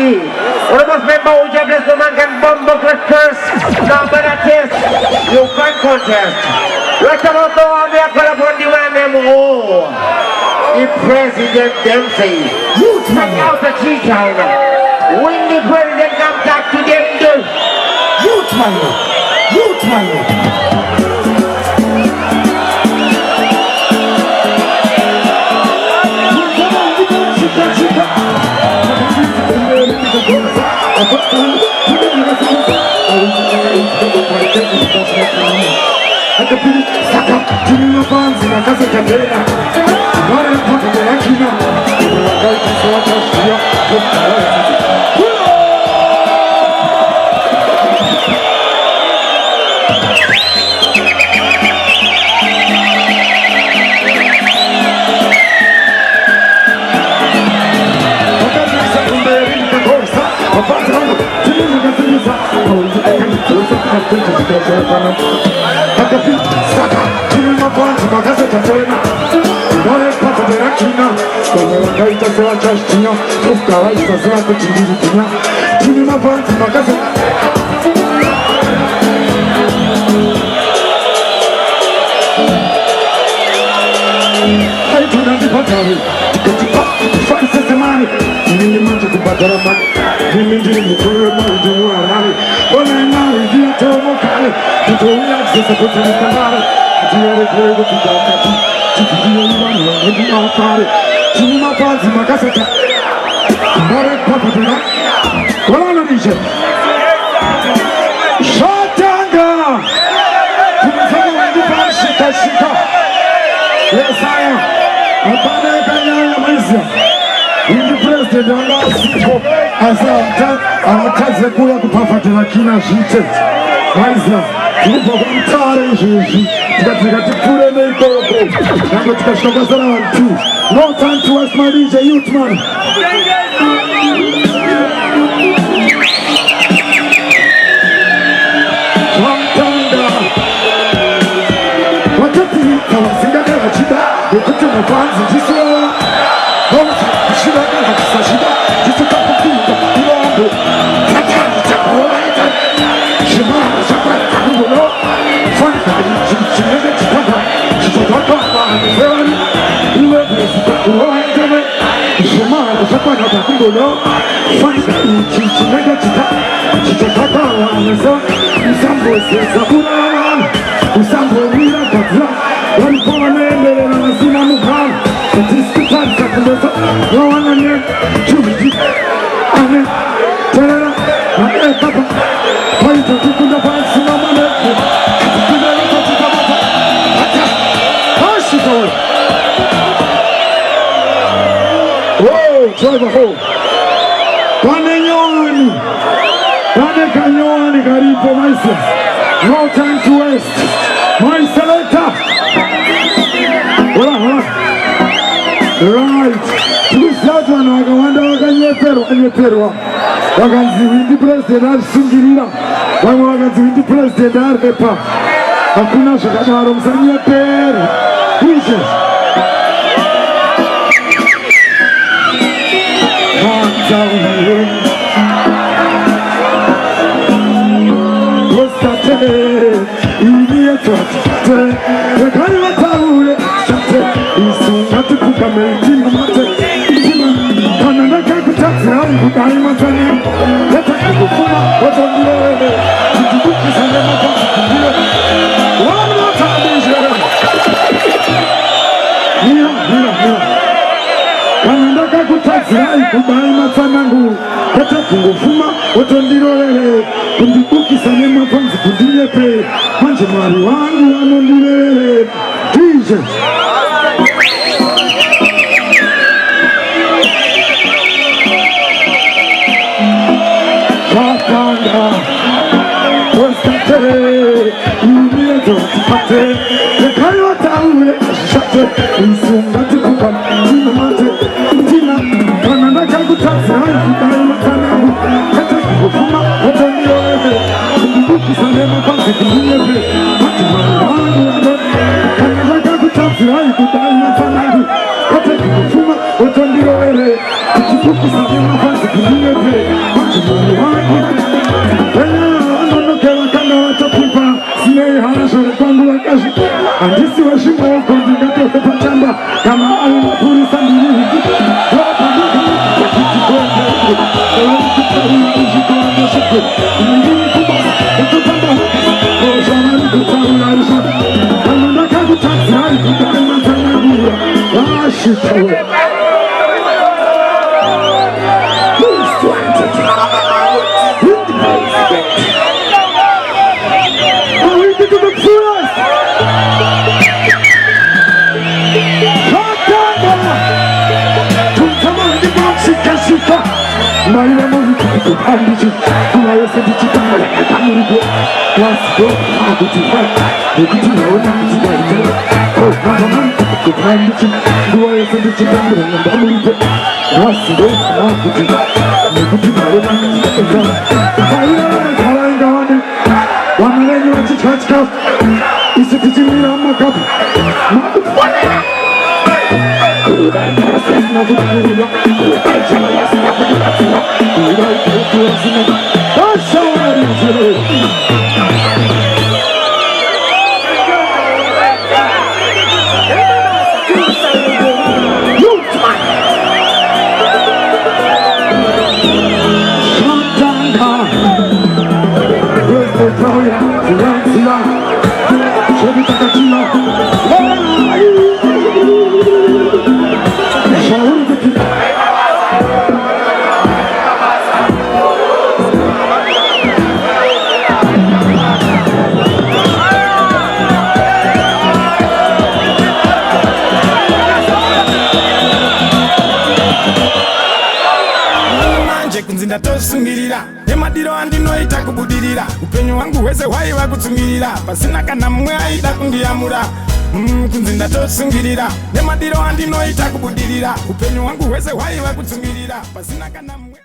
Party. Almost member who just bless the man can bumble first. Number that is you can contest. Right about now we are going to put the man them oh. The president them say check out the tree China. When the president comes back to them do youth man. No time to waste my DJ youth man. Driver home. Kanyoni karibu maisa. No time to waste. My selector. Hola. Right. Tulisatu wanawanda wakanyeperwa. Wakanziwindi president alisungirira. Wakanziwindi president alipepa. Hakuna shakadaro msanyeperu. Please. Kubai matsanangu kata kungofuma otondirorere kundibukisa nemapanzi kundiyepe manje mwari wangu anondirere DJ Kakanga Kostatere Inieto tipate Nekayo taule Shate Isunga tikuka Tina mate Tina Kananda kangu taksi Hai kukai matanamu Kata kufuma Wata niyoehe Kukubuki sanema pansi kunyepe Mati wangu ando Kananda kangu taksi Hai kukai matanamu Kata kufuma Wata niyoehe Andisi wa shimo kundi gato pachamba kama alipuri sambiri Maila mori kutu hambichi, kuwa yose bichi kama kamuri bo. Wasi bo, hakuti hata, ukuti naona kutu waita. Oh, mama mama kutu hambichi, kuwa yose bichi kama kamuri bo. Wasi bo, hakuti, ukuti naona kutu waita. Maila mori kalanga wani, wamaleni wachi chachka, isi bichi mira makapu, makutu wane. Tosungirira emadiro andinoita kubudirira upenyu wangu wese waiva kutsungirira pasina kana mumwe aida kundiyamura kunzinda tosungirira emadiro andinoita kubudirira upenyu wangu wese waiva kutsungirira pasina kana